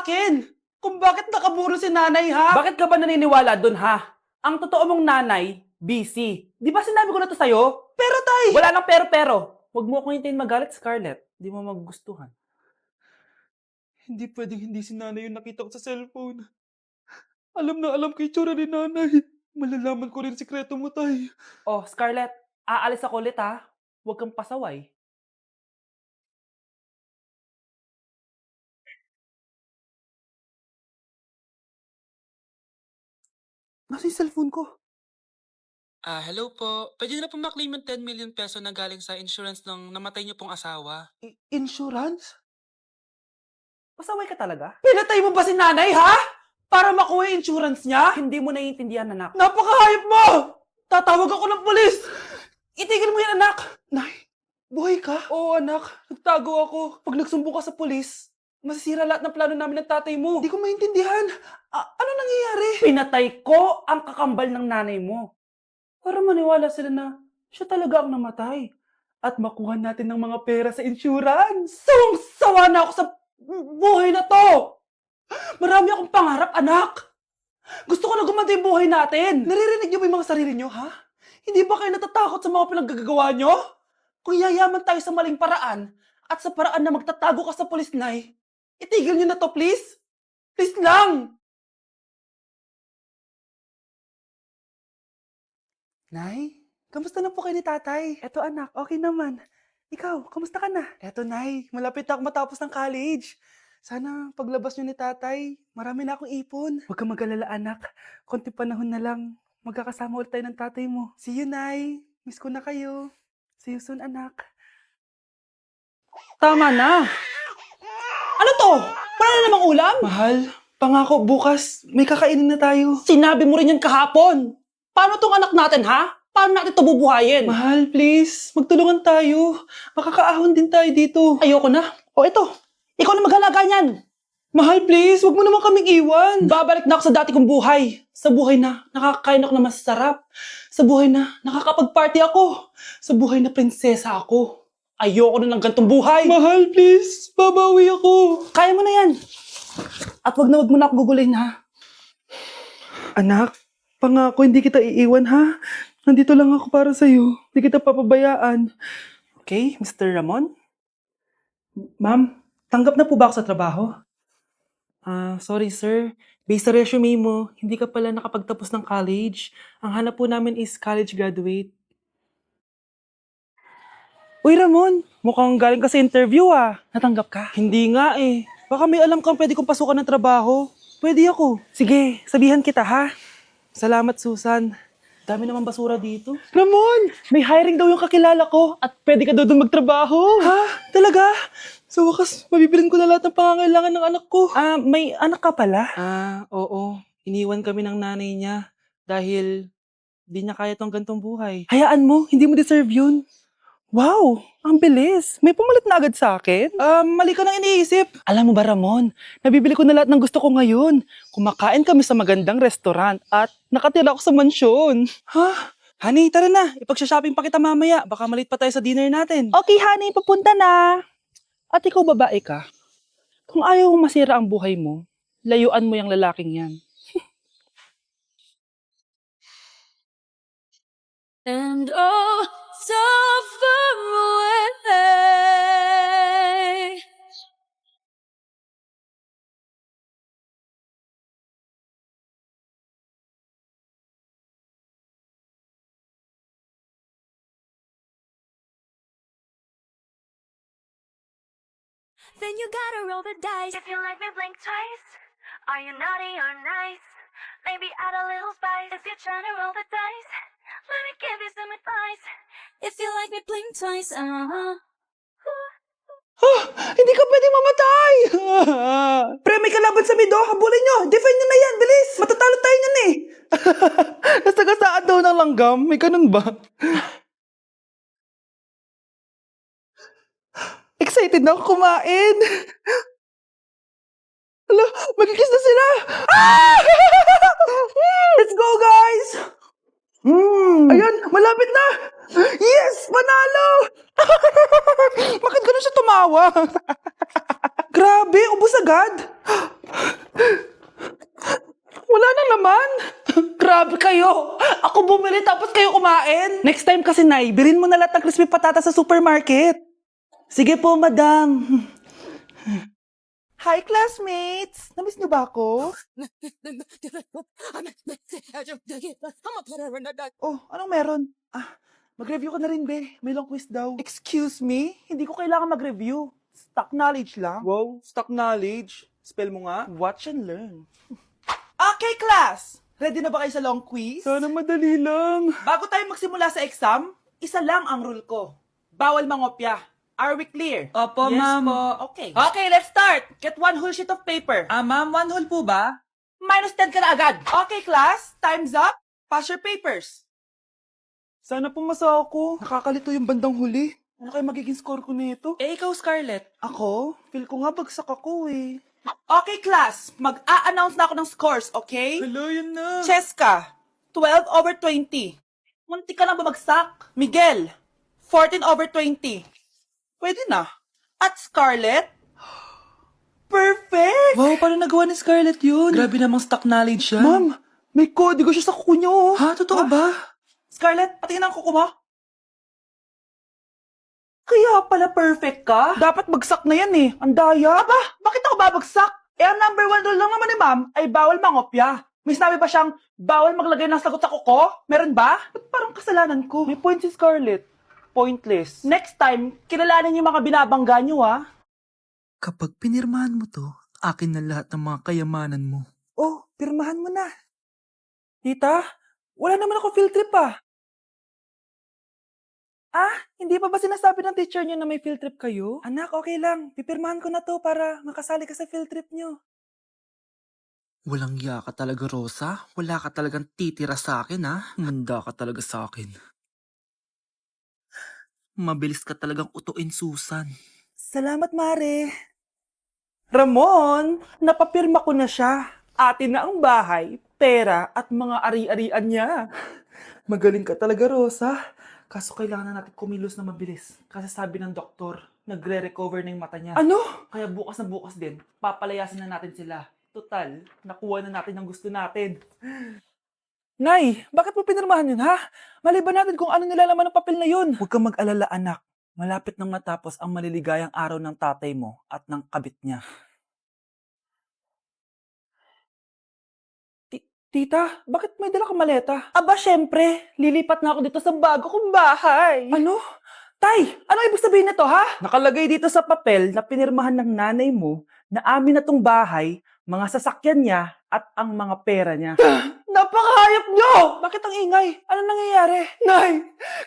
akin kung bakit nakaburo si nanay, ha? Bakit ka ba naniniwala dun, ha? Ang totoo mong nanay, busy. Di ba sinabi ko na to sa'yo? Pero tay! Wala nang pero-pero. Huwag mo akong hintayin magalit, Scarlett. Di mo magugustuhan. Hindi pwedeng hindi si nanay yung nakita ko sa cellphone. Alam na alam ko yung tsura ni nanay. Malalaman ko rin sikreto mo, tay. Oh, Scarlett, aalis ako ulit, ha? Huwag kang pasaway. Nasa yung cellphone ko? Hello po. Pwede na po maklaim yung 10 million peso na galing sa insurance ng namatay niyo pong asawa. Insurance? Pasaway ka talaga? Pinatay mo ba si nanay, ha? Para makuha yung insurance niya? Hindi mo naiintindihan, anak. Napakahayop mo! Tatawag ako ng pulis! Itigil mo yan, anak! Nay, buhay ka? Oo, anak. Nagtago ako. Pag nagsumbong ka sa pulis, masisira lahat ng plano namin ng tatay mo. Hindi ko maintindihan. Ano nangyayari? Pinatay ko ang kakambal ng nanay mo. Para maniwala sila na siya talaga ang namatay. At makuha natin ng mga pera sa insurance. Sawang-sawa na ako sa buhay na to! Marami akong pangarap, anak! Gusto ko na gumanda yung buhay natin! Naririnig niyo ba yung mga sarili niyo, ha? Hindi ba kayo natatakot sa mga pinaggagawa niyo? Kung yayaman tayo sa maling paraan at sa paraan na magtatago ka sa pulis, Nay, itigil niyo na to, please! Please lang! Nay, kamusta na po kayo ni tatay? Eto anak, okay naman. Ikaw, kamusta ka na? Eto nay, malapit na ako matapos ng college. Sana paglabas niyo ni tatay, marami na akong ipon. Huwag kang mag-alala anak, konti panahon na lang. Magkakasama ulit tayo ng tatay mo. See you, Nay. Miss ko na kayo. See you soon, anak. Tama na. Ano to? Wala na namang ulam? Mahal, pangako bukas may kakainin na tayo. Sinabi mo rin yan kahapon. Paano tong anak natin, ha? Paano natin ito bubuhayin? Mahal, please, magtulungan tayo. Makakaahon din tayo dito. Ayoko na. O ito, ikaw na maghalaga niyan. Mahal, please, wag mo naman kaming iwan. Babalik na ako sa dati kong buhay. Sa buhay na nakakakain ako na masarap. Sa buhay na nakakapag-party ako. Sa buhay na prinsesa ako. Ayoko na ng gantong buhay. Mahal, please, babawi ako. Kaya mo na yan. At wag mo na ako gugulin, ha? Anak, pangako hindi kita iiwan, ha? Nandito lang ako para sa'yo. Hindi kita papabayaan. Okay, Mr. Ramon? Ma'am, tanggap na po ba ako sa trabaho? Sorry sir. Based sa resume mo, hindi ka pala nakapagtapos ng college. Ang hanap po namin is college graduate. Uy Ramon, mukhang galing ka sa interview ah. Natanggap ka? Hindi nga eh. Baka may alam kang pwede kong pasukan ng trabaho. Pwede ako. Sige, sabihan kita ha. Salamat Susan. Dami naman basura dito. Ramon, may hiring daw yung kakilala ko at pwede ka daw doon magtrabaho. Ha? Talaga? Sa wakas, mabibilin ko na lahat ng pangangailangan ng anak ko. May anak ka pala? Oo. Iniwan kami ng nanay niya dahil di niya kaya tong gantong buhay. Hayaan mo, hindi mo deserve yun. Wow, ang bilis. May pumalit na agad sa akin? Mali ka nang iniisip. Alam mo ba Ramon, nabibili ko na lahat ng gusto ko ngayon. Kumakain kami sa magandang restaurant at nakatira ako sa mansyon. Ha? Honey, tara na. Ipag-shopping pa kita mamaya. Baka malit pa tayo sa dinner natin. Okay, honey. Papunta na. At ikaw babae ka. Kung ayaw mong masira ang buhay mo, layuan mo yung lalaking yan. And oh, so far away. Then you gotta roll the dice. If you like me, blink twice. Are you naughty or nice? Maybe add a little spice. If you're trying to roll the dice, let me give you some advice. If you like me, blink twice. Hindi ka pwedeng mamatay! Pre, may kalaban sa mido. Habulin nyo. Defend nyo na yan. Bilis. Matatalo tayo nyan eh. Nasagasaan daw ng langgam. May ganun ba? Excited na ako kumain. Hala, magkikiss na sila. Ah! Let's go, guys! Ayan, malapit na! Yes! Panalo! Bakit ganun siya tumawa? Grabe, ubos agad. Wala na naman. Grabe kayo. Ako bumili tapos kayo kumain. Next time kasi, Nay, bilhin mo na lahat ng crispy patata sa supermarket. Sige po, madam. Hi, classmates! Namiss niyo ba ako? Oh, anong meron? Mag-review ka na rin, be. May long quiz daw. Excuse me? Hindi ko kailangan mag-review. Stock knowledge lang. Wow, stock knowledge. Spell mo nga. Watch and learn. Okay, class! Ready na ba kayo sa long quiz? Sana madali lang. Bago tayo magsimula sa exam, isa lang ang rule ko. Bawal mangopya. Are we clear? Opo, Yes ma'am. po. Okay. Okay, let's start. Get one whole sheet of paper. Ma'am, 1 whole po ba? Minus 10 ka na agad. Okay, class. Time's up. Pass your papers. Sana pumasa ako. Nakakalito yung bandang huli. Ano kayo magiging score ko nito? Eh, ikaw, Scarlett. Ako? Feel ko nga bagsak ako eh. Okay, class. Mag-a-announce na ako ng scores, okay? Hello, yun na. Cheska, 12/20. Munti ka lang bumagsak. Miguel, 14/20. Pwede na. At Scarlett, perfect! Wow, paano nagawa ni Scarlett yun? Grabe namang stock knowledge yan. Ma'am, may kodigo siya sa kuko niyo. Oh. Ha? Totoo ba? Scarlett, patingin ang kuko mo. Kaya pala perfect ka? Dapat bagsak na yan eh. Ang daya. Aba, bakit ako babagsak? Eh, ang number 1 rule lang naman ni ma'am ay bawal mangopya. May sinabi ba siyang bawal maglagay ng sagot sa kuko? Meron ba? Ba't parang kasalanan ko? May point si Scarlett. Pointless. Next time, kilalanin yung mga binabangga niyo, ha? Kapag pinirmahan mo to, akin na lahat ng mga kayamanan mo. Oh, pirmahan mo na. Tita, wala naman ako field trip, ah. Hindi pa ba sinasabi ng teacher niyo na may field trip kayo? Anak, okay lang. Pipirmahan ko na to para makasali ka sa field trip niyo. Walang iya ka talaga, Rosa. Wala ka talagang titira sa akin, ha? Manda ka talaga sa akin. Mabilis ka talagang utuin, Susan. Salamat, Mare. Ramon, napapirma ko na siya. Atin na ang bahay, pera at mga ari-arian niya. Magaling ka talaga, Rosa. Kaso kailangan na natin kumilos na mabilis. Kasi sabi ng doktor, nagre-recover na yung mata niya. Ano? Kaya bukas na bukas din, papalayasin na natin sila. Total, nakuha na natin ang gusto natin. Nay, bakit mo pinirmahan yun, ha? Maliban natin kung ano nilalaman ng papel na yun. Huwag kang mag-alala, anak. Malapit nang matapos ang maliligayang araw ng tatay mo at ng kabit niya. Tita, bakit may dala kang maleta? Aba, syempre. Lilipat na ako dito sa bago kong bahay. Ano? Tay, ano ibig sabihin nito, ha? Nakalagay dito sa papel na pinirmahan ng nanay mo na amin na tong bahay, mga sasakyan niya, at ang mga pera niya. Napakahayop nyo! Bakit ang ingay? Ano nangyayari? Nay,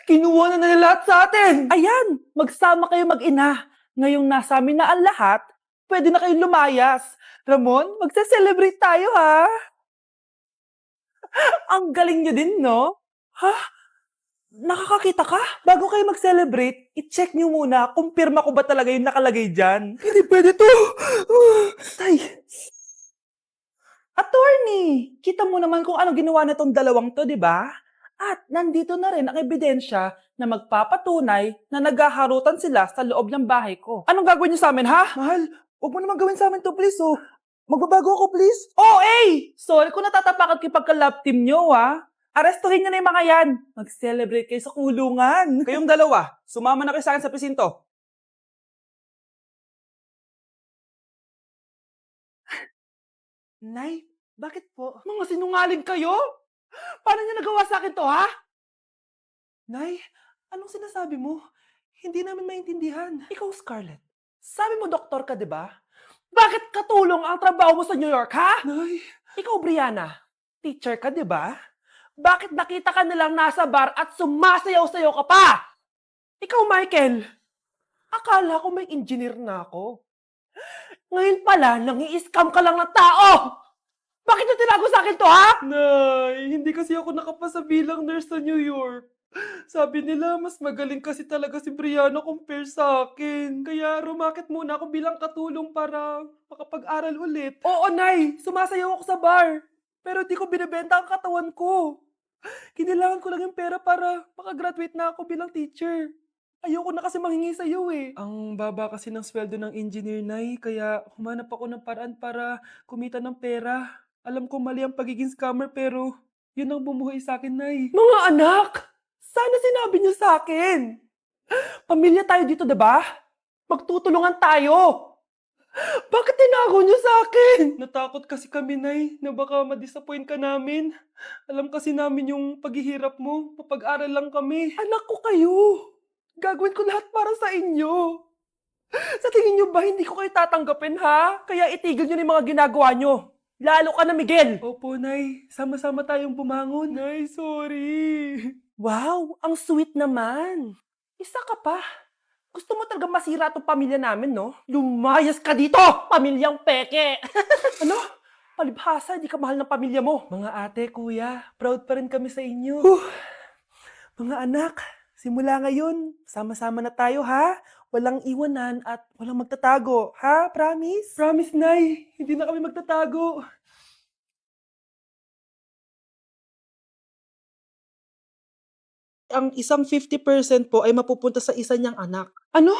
kinuha na nila lahat sa atin! Ayan, magsama kayo mag-ina. Ngayong nasa amin na ang lahat, pwede na kayong lumayas. Ramon, magsa-celebrate tayo, ha? Ang galing nyo din, no? Ha? Nakakakita ka? Bago kayo mag-celebrate, i-check nyo muna kung pirma ko ba talaga yung nakalagay dyan. Hindi pwede to! Tay! Attorney! Kita mo naman kung ano ginawa na tong dalawang to, di ba? At nandito na rin ang ebidensya na magpapatunay na naghaharutan sila sa loob ng bahay ko. Anong gagawin nyo sa amin, ha? Mahal, huwag mo naman gawin sa amin to, please, oh. Magbabago ako, please. Oh, sorry kung natatapakan kayo pagka-love team nyo, ha? Arestuhin nyo na yung mga yan. Mag-celebrate kayo sa kulungan. Kayong dalawa, sumama na kayo sa akin sa presinto. Nay, bakit po? Mga sinungaling kayo? Paano niyo nagawa sa akin to, ha? Nay, anong sinasabi mo? Hindi namin maintindihan. Ikaw, Scarlett. Sabi mo doktor ka, di ba? Bakit katulong ang trabaho mo sa New York, ha? Nay. Ikaw, Brianna. Teacher ka, di ba? Bakit nakita ka nilang nasa bar at sumasayaw-sayaw ka pa? Ikaw, Michael. Akala ko may engineer na ako. Ngayon pala, nangi-scam ka lang ng tao! Bakit niyo tinago sa akin to, ha? Nay, hindi kasi ako nakapasa bilang nurse sa New York. Sabi nila, mas magaling kasi talaga si Brianna compare sa akin. Kaya rumakit muna ako bilang katulong para makapag-aral ulit. Oo, Nay, sumasayaw ako sa bar. Pero di ko binibenta ang katawan ko. Kinilangan ko lang yung pera para makagraduate na ako bilang teacher. Ayoko na kasi manghingi sa'yo eh. Ang baba kasi ng sweldo ng engineer, Nay, kaya humanap ako ng paraan para kumita ng pera. Alam ko mali ang pagiging scammer pero yun ang bumuhay sa akin, Nay. Mga anak! Sana sinabi niyo sa akin! Pamilya tayo dito, diba? Magtutulungan tayo! Bakit tinago niyo sa akin? Natakot kasi kami, Nay, na baka ma-disappoint ka namin. Alam kasi namin yung paghihirap mo. Mapag-aral lang kami. Anak ko kayo. Gagawin ko lahat para sa inyo. Sa tingin niyo ba hindi ko kayo tatanggapin, ha? Kaya itigil niyo na yung mga ginagawa niyo. Lalo ka na, Miguel. Opo, Nay. Sama-sama tayong bumangon. Nay, sorry. Wow, ang sweet naman. Isa ka pa. Gusto mo talaga masira itong pamilya namin, no? Lumayas ka dito, pamilyang peke! Ano? Palibhasa, di ka mahal ng pamilya mo. Mga ate, kuya, proud pa rin kami sa inyo. Mga anak, simula ngayon, sama-sama na tayo, ha? Walang iwanan at walang magtatago, ha? Promise? Promise, Nay. Hindi na kami magtatago. Ang isang 50% po ay mapupunta sa isa niyang anak. Ano?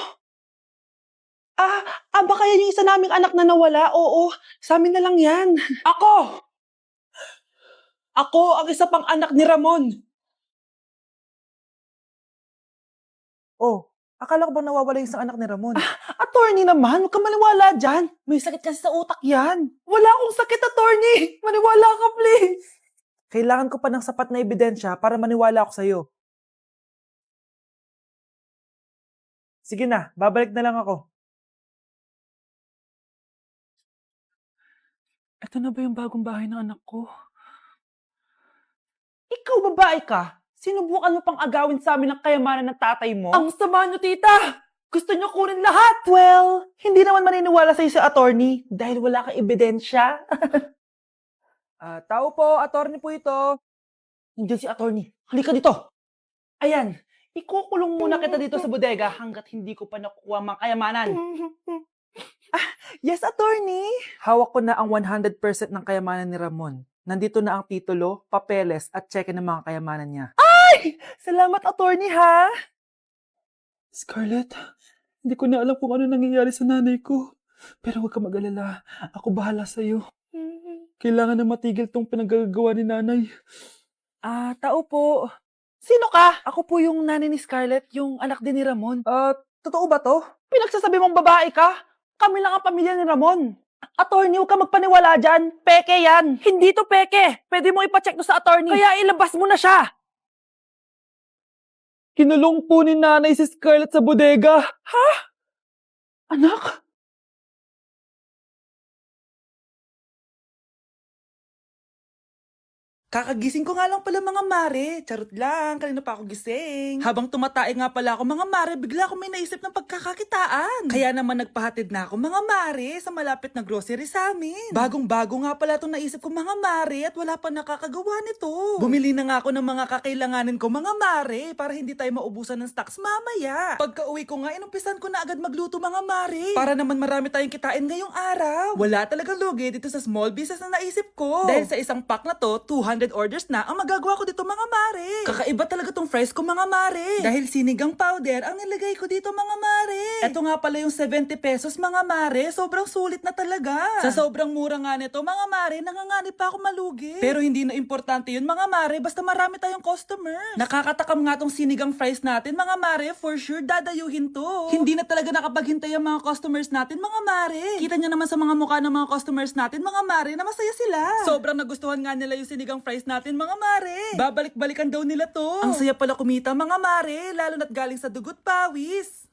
Baka yan yung isa naming anak na nawala? Oo, sa amin na lang yan. Ako! Ako ang isa pang anak ni Ramon. Oh, akala ko ba nawawala yung isang anak ni Ramon? Attorney naman, huwag ka maniwala dyan. May sakit kasi sa utak yan. Wala akong sakit, attorney. Maniwala ka, please. Kailangan ko pa ng sapat na ebidensya para maniwala ako sa'yo. Sige na, babalik na lang ako. Ito na ba yung bagong bahay ng anak ko? Ikaw, babae ka? Sinubukan mo pang agawin sa amin ang kayamanan ng tatay mo? Ang sama nyo, tita! Gusto nyo kunin lahat! Well, hindi naman maniniwala sa'yo si attorney dahil wala kang ebidensya. Tao po, attorney po ito. Nandiyan si attorney. Halika dito. Ayan, ikukulong muna kita dito sa bodega hanggat hindi ko pa nakukuha ang mga kayamanan. Yes, attorney. Hawak ko na ang 100% ng kayamanan ni Ramon. Nandito na ang titulo, papeles at cheque ng mga kayamanan niya. Ay! Salamat, attorney, ha? Scarlett, hindi ko na alam kung ano nangyayari sa nanay ko. Pero huwag ka mag-alala. Ako bahala sa'yo. Kailangan na matigil tong pinagagawa ni nanay. Tao po. Sino ka? Ako po yung nanay ni Scarlett, yung anak din ni Ramon. Totoo ba to? Pinagsasabi mong babae ka? Kami lang ang pamilya ni Ramon. Attorney, huwag ka magpaniwala dyan. Peke yan. Hindi to peke. Pwede mo ipacheck to sa attorney. Kaya ilabas mo na siya. Kinulong po ni nanay si Scarlett sa bodega. Ha? Anak? Kakagising ko nga lang pala mga mare. Charot lang, kanina pa ako gising. Habang tumatae nga pala ako mga mare, bigla ako may naisip ng pagkakakitaan. Kaya naman nagpahatid na ako mga mare sa malapit na grocery sa amin. Bagong-bago nga pala itong naisip ko mga mare at wala pa nakakagawa nito. Bumili na nga ako ng mga kakailanganin ko mga mare para hindi tayo maubusan ng stocks mamaya. Pagka uwi ko nga, inumpisan ko na agad magluto mga mare. Para naman marami tayong kitain ngayong araw. Wala talagang lugi dito sa small business na naisip ko. Dahil sa isang pack na to, 200 orders na ang magagawa ko dito mga mare. Kakaiba talaga tong fries ko mga mare. Dahil sinigang powder ang nilagay ko dito mga mare. Ito nga pala yung 70 pesos mga mare. Sobrang sulit na talaga. Sa sobrang mura nga nito mga mare, nanganganib pa ako malugi. Pero hindi na importante yun mga mare, basta marami tayong customers. Nakakatakam nga tong sinigang fries natin mga mare, for sure dadayuhin to. Hindi na talaga nakapaghintay ang mga customers natin mga mare. Kita nyo naman sa mga mukha ng mga customers natin mga mare na masaya sila. Sobrang nagustuhan nga nila yung sinigang fries natin mga mare. Babalik-balikan daw nila to. Ang saya pala kumita mga mare, lalo na't galing sa dugot pawis.